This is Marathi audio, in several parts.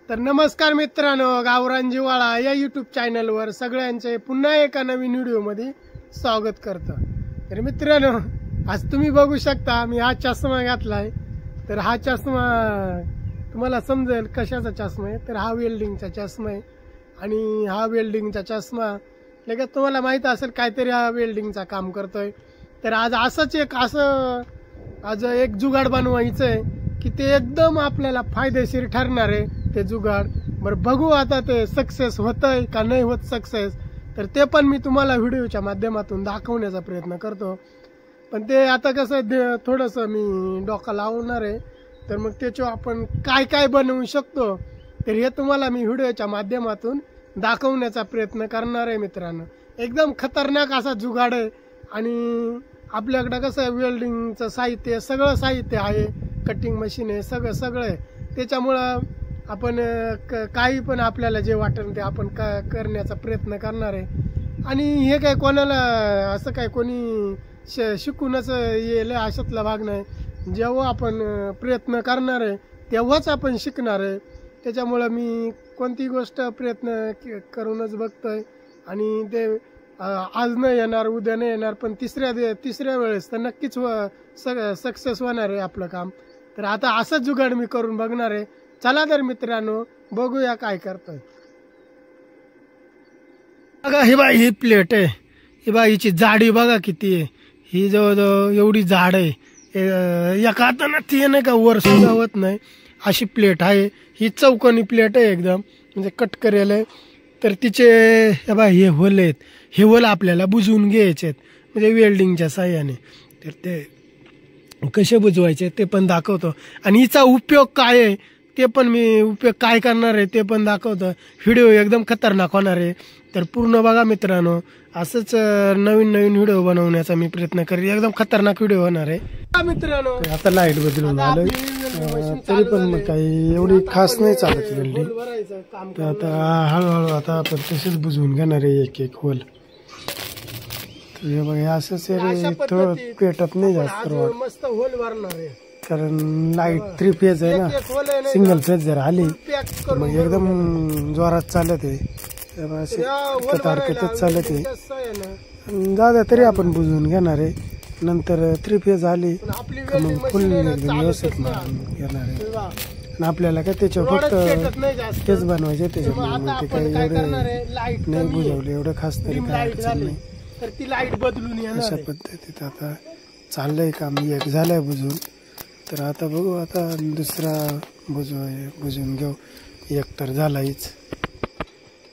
तर नमस्कार मित्रांनो, गावरान जिवाळा या यूट्यूब चॅनलवर सगळ्यांचे पुन्हा एका नवीन व्हिडिओमध्ये स्वागत करतो। तर मित्रांनो, आज तुम्ही बघू शकता मी हा चष्मा घातलाय। तर हा चष्मा तुम्हाला समजेल कशाचा चष्मा आहे। तर हा वेल्डिंगचा चष्मा आहे आणि हा वेल्डिंगचा चष्मा लगेच तुम्हाला माहित असेल काहीतरी हा वेल्डिंगचा काम करतोय। तर आज एक जुगाड बनवायचं आहे की ते एकदम आपल्याला फायदेशीर ठरणार आहे ते जुगाड। बरं बघू आता ते सक्सेस होतंय का नाही होत सक्सेस, तर ते पण मी तुम्हाला व्हिडिओच्या माध्यमातून दाखवण्याचा प्रयत्न करतो। पण ते आता कसं थोडंसं मी डोकं लावणार आहे, तर मग त्याच्यावर आपण काय काय बनवू शकतो तर हे तुम्हाला मी व्हिडिओच्या माध्यमातून दाखवण्याचा प्रयत्न करणार आहे। मित्रांनो, एकदम खतरनाक असा जुगाड आहे आणि आपल्याकडे कसं वेल्डिंगचं साहित्य सगळं साहित्य आहे, कटिंग मशीन आहे, सगळं आहे। त्याच्यामुळं आपण काही पण आपल्याला जे वाटेल ते आपण करण्याचा प्रयत्न करणार आहे। आणि हे काय कोणाला असं काय कोणी शिकूनच येईल अशातला भाग नाही। जेव्हा आपण प्रयत्न करणार आहे तेव्हाच आपण शिकणार आहे। त्याच्यामुळं मी कोणती गोष्ट प्रयत्न करूनच बघतोय आणि ते आज नाही येणार, उद्या नाही येणार, पण तिसऱ्या वेळेस तर नक्कीच सक्सेस होणार आहे आपलं काम। तर आता असंच जुगाड मी करून बघणार आहे। चला तर मित्रांनो, बघूया काय करतोय। बघा ही बाई, ही प्लेट आहे, ही बाईची जाडी बघा किती आहे। ही जवळजवळ एवढी जाड आहे, एका हातानं ती नाही का वर सुद्धा होत नाही अशी प्लेट आहे। ही चौकोनी प्लेट आहे एकदम, म्हणजे कट करेल आहे। तर तिचे हे बा हे होल आहेत, हे होल आपल्याला बुजवून घ्यायचे आहेत म्हणजे वेल्डिंगच्या साह्याने। तर ते कसे बुजवायचे ते पण दाखवतो आणि हिचा उपयोग काय आहे ते पण मी काय करणार आहे ते पण दाखवतो। व्हिडिओ एकदम खतरनाक होणार आहे, तर पूर्ण बघा मित्रांनो। असंच नवीन व्हिडिओ बनवण्याचा मी प्रयत्न करेन, एकदम खतरनाक व्हिडिओ होणार आहे मित्रांनो। आता लाईट बदलून आलं तरी पण मग काही एवढी खास नाही चालत वेल्डिंग। तर आता हळूहळू आता आपण तसेच बुजवून घेणार आहे एक एक होल। हे बघा असंच थोडं पेटत नाही जास्त, मस्त होल भरणार आहे कारण लाईट 3 फेज आहे ना। सिंगल फेज जर आली मग एकदम जोरात चालत आहे, हरकतच चालत आहे। दादा तरी आपण बुजवून घेणार आहे, नंतर 3 फेज आली मग फुल एकदम व्यवस्थित घेणार आहे। आणि आपल्याला काय त्याच्यावर फक्त तेच बनवायचे, त्याच्यामुळे ते काही एवढे नाही बुजवले एवढं खास तरी काय अडचण नाही। तर ती लाईट बदलून येणार अशा पद्धतीत आता चाललंय काम, एक झालंय बुजवून। तर आता बघू, आता दुसरा बुजवून घेऊ, एक तर झालायच।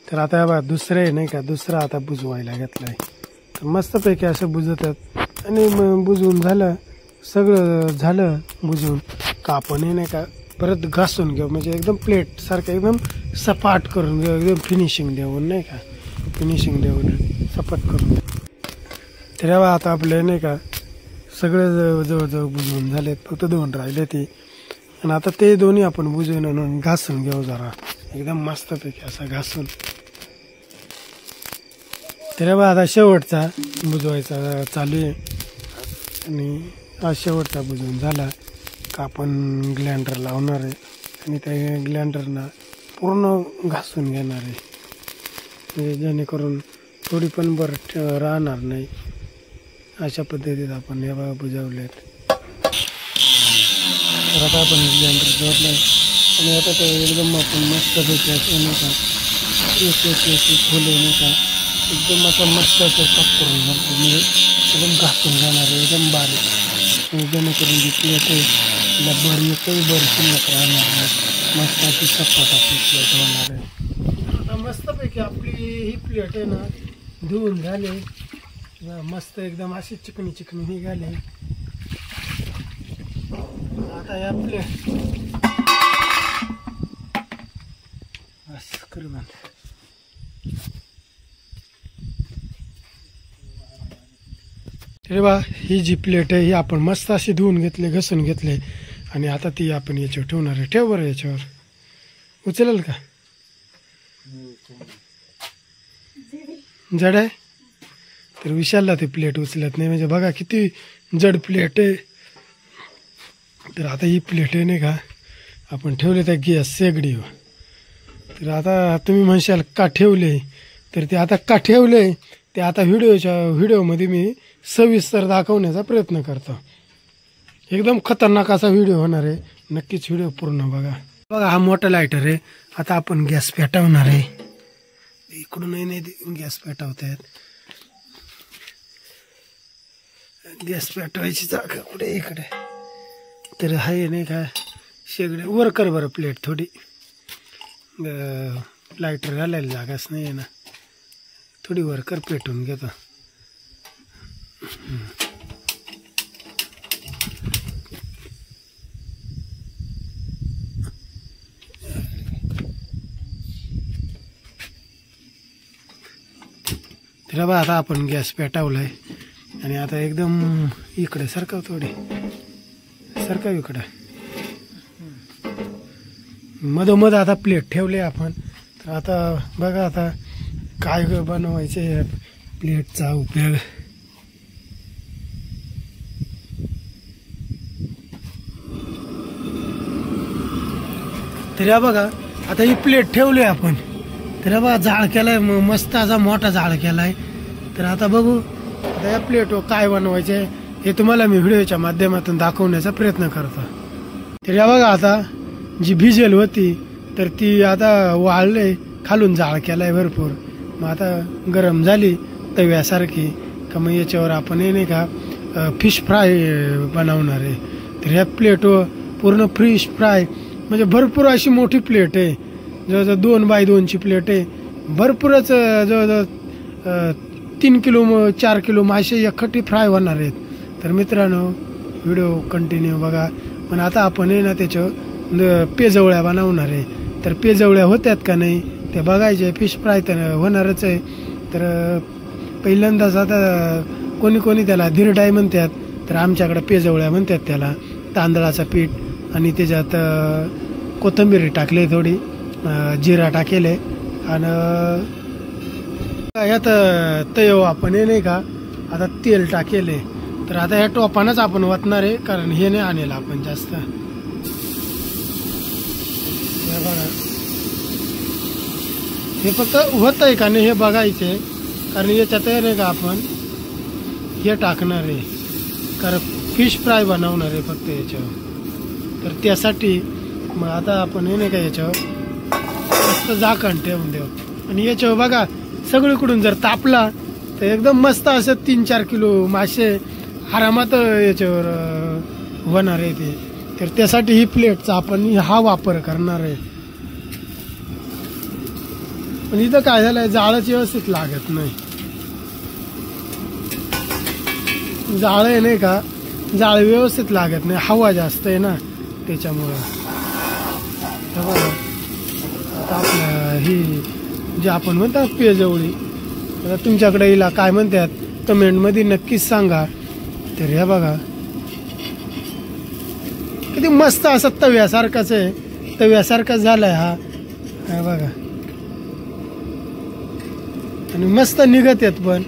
तर आता बघा दुसरं आहे नाही का, दुसरा आता बुजवायला घेतलाय। तर मस्तपैकी असं बुजवतात आणि बुजवून झालं, सगळं झालं बुजवून का आपण नाही का परत घासून घेऊ, म्हणजे एकदम प्लेट सारखं एकदम सपाट करून घेऊ, एकदम फिनिशिंग देऊन नाही का, फिनिशिंग देऊन सपाट करून। तर आता आपलं नाही का सगळं जवळजवळ बुजवून झालेत, फक्त 2 राहिले ते। आणि आता ते दोन्ही आपण बुजवून आणून घासून घेऊ जरा एकदम मस्तपैकी असं घासून। तर आता शेवटचा बुजवायचा चालू आहे आणि हा शेवटचा बुजवून झाला का आपण ग्लाइंडर लावणार आहे आणि त्या ग्लाइंडरना पूर्ण घासून घेणार आहे, म्हणजे जेणेकरून थोडी पण बरं राहणार नाही। अशा पद्धतीत आपण हे बघा बुजवलेत। तर आता आपण ग्लाइंडर जोडलं आणि आता ते एकदम आपण मस्तपैकी असं नाही का एक खोले नाही का एकदम असं मस्त असं साफ करून घालतो, म्हणजे एकदम घासून जाणार आहे एकदम बारीक, जेणेकरून जी प्लेट आहे तिला एकही बर शिल्लक राहणार नाही, मस्त अशी सपाट आपली प्लेट होणार आहे। आता मस्तपैकी आपली ही प्लेट आहे ना धुवून झाले, मस्त एकदम अशी चिकनी निघाली। आता या प्लेट असं करून तेव्हा ही जी प्लेट आहे ही आपण मस्त अशी धुवून घेतले, घसून घेतले आणि आता ती आपण याच्यावर ठेवणार आहे। ठेव बरं, याच्यावर उचलेल का? जड आहे तर विशालला ती प्लेट उचलत नाही, म्हणजे बघा किती जड प्लेट आहे। तर आता ही प्लेट आहे नाही का आपण ठेवले त्या गॅस शेगडीवर, तर आता तुम्ही म्हणशाल का ठेवले, तर ते आता का ठेवले ते आता व्हिडिओमध्ये मी सविस्तर दाखवण्याचा प्रयत्न करतो. एकदम खतरनाक असा व्हिडिओ होणार आहे, नक्कीच व्हिडिओ पूर्ण बघा. बघा हा मोठा लायटर आहे. आता आपण गॅस पेटवणार आहे. इकडूनही नाही गॅस पेटवत आहेत. गॅस पेटवायची जागा कुठे इकडे तर आहे नाही का शेगडे वर कर बरं प्लेट थोडी. लायटर घालायला जागाच नाही आहे ना, थोडी वर कर पेटवून घेतो. तर बा आता आपण गॅस पेटवलाय आणि आता एकदम इकडे सरकाव थोडी सरकाव इकडे मधोमध आता प्लेट ठेवले आपण. तर आता बघा आता काय बनवायचे प्लेटचा उपयोग. तर बघा आता ही प्लेट ठेवली आपण. तर बघा जाळ केलाय, मस्त असा मोठा जाळ केलाय. तर आता बघू आता या प्लेटवर काय बनवायचे हे तुम्हाला मी व्हिडिओच्या माध्यमातून दाखवण्याचा प्रयत्न करतो. तर या बघा आता जी भिजेल होती तर ती आता वाळले, खालून जाळ केलाय भरपूर. मग आता गरम झाली तव्यासारखी का मग याच्यावर आपण हे नाही का फिश फ्राय बनवणार आहे. तर ह्या प्लेटवर पूर्ण फिश फ्राय म्हणजे भरपूर अशी मोठी प्लेट आहे, जवळजवळ 2x2ची प्लेट आहे. भरपूरच जवळजवळ 3 किलो 4 किलो मासे एकखट्टी फ्राय होणार आहेत. तर मित्रांनो व्हिडिओ कंटिन्यू बघा. पण आता आपण आहे ना त्याच्यावर पेजवळ्या बनवणार आहे. तर पेजवळ्या होत्यात का नाही ते बघायचे. फिश फ्राय तर होणारच आहे. तर पहिल्यांदाच आता कोणी त्याला धिरडाई म्हणतात, तर आमच्याकडे पेजवळ्या म्हणतात त्याला. तांदळाचं पीठ आणि त्याच्यात कोथिंबीर टाकले, थोडी जिरा टाकेले आणि यात तव आपण हे नाही का आता तेल टाकेले. तर आता ह्या टोपानच आपण वाटणार आहे, कारण हे नाही आणेल आपण जास्त. बघा हे फक्त होत आहे का नाही हे बघायचे, कारण याच्यात नाही का आपण हे टाकणार आहे, कारण फिश फ्राय बनवणार आहे फक्त याच्यावर. तर त्यासाठी मग आता आपण हे नाही का याच्यावर मस्त झाकण ठेवून देऊ. आणि याच्यावर बघा सगळीकडून जर तापला तर एकदम मस्त असं 3-4 किलो मासे आरामात याच्यावर होणार आहे ते. तर त्यासाठी ही प्लेटचा आपण हा वापर करणार आहे. पण इथं काय झालंय जाळच व्यवस्थित लागत नाही. जाळ आहे नाही का, जाळ व्यवस्थित लागत नाही, हवा जास्त आहे ना त्याच्यामुळं. आता आपल्या ही जे आपण म्हणतात पेजवळी, आता तुमच्याकडे हिला काय म्हणतात कमेंटमध्ये नक्कीच सांगा. तर हे बघा किती मस्त असं तव्यासारखाच आहे, तव्यासारखाच झालाय हा. बघा आणि मस्त निघत आहेत पण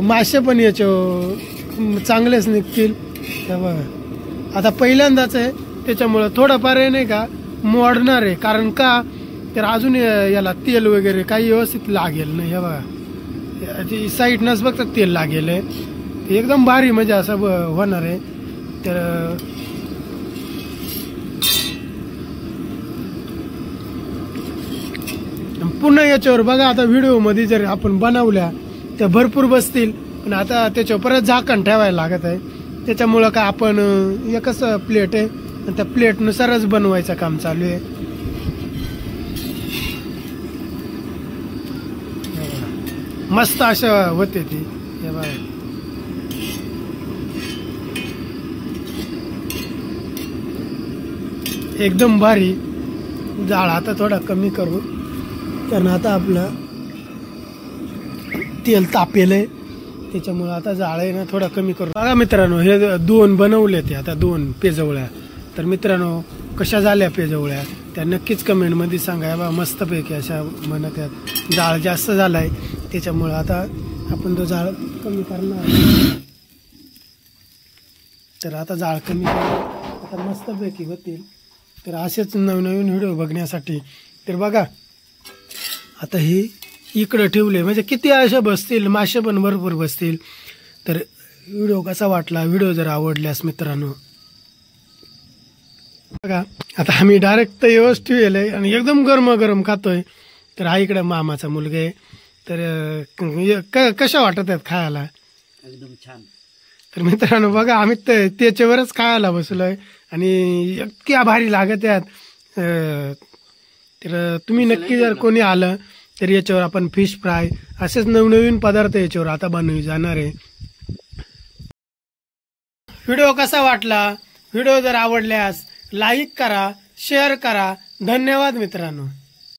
मासे पण याच्या चांगलेच निघतील. हे बघा आता पहिल्यांदाच आहे त्याच्यामुळं थोडंफार आहे नाही का मोडणार आहे, कारण का तर अजून याला तेल वगैरे काही व्यवस्थित लागेल नाही. हे बघा साईडनंच फक्त तेल लागेल आहे, एकदम भारी म्हणजे असं होणार आहे. तर पुन्हा याच्यावर बघा आता व्हिडिओमध्ये जर आपण बनवल्या तर भरपूर बसतील, पण आता त्याच्यावर परत झाकण ठेवायला लागत आहे. त्याच्यामुळं काय आपण एकच प्लेट आहे आणि त्या प्लेटनुसारच बनवायचं काम चालू आहे. मस्त असं होते ती. हे बघा एकदम भारी. जाळ आता थोडा कमी करू, कारण आता आपलं तेल तापेल आहे त्याच्यामुळं आता जाळ आहे ना थोडा कमी करू. बघा मित्रांनो हे 2 बनवले ते आता 2 पेजवळ्या. तर मित्रांनो कशा झाल्या पेजवळ्या त्या नक्कीच कमेंटमध्ये सांगा. बा मस्तपैकी अशा म्हणत आहेत. जाळ जास्त झालाय त्याच्यामुळं आता आपण तो जाळ कमी करणार. तर आता जाळ कमी करू, आता मस्तपैकी होतील. तर असेच नवनवीन व्हिडिओ बघण्यासाठी तर बघा आता हे इकडं ठेवले म्हणजे किती अशा बसतील, मासे पण भरपूर बसतील. तर व्हिडिओ कसा वाटला, व्हिडिओ जर आवडल्यास मित्रांनो बघा, आता आम्ही डायरेक्ट तर व्यवस्थित ठेवलंय आणि एकदम गरम खातोय. तर हा इकडे मामाचा मुलगा आहे. तर कशा वाटत आहेत खायला? एकदम छान. तर मित्रांनो बघा, आम्ही त्याच्यावरच खायला बसलोय आणि इतक्या भारी लागत आहेत. तर तुम्ही नक्की जर कोणी आलं तर याच्यावर आपण फिश फ्राय असेच नवनवीन पदार्थ याच्यावर आता बनवले जाणार आहे. व्हिडिओ कसा वाटला? व्हिडिओ जर आवडल्यास लाईक करा, शेअर करा. धन्यवाद मित्रांनो.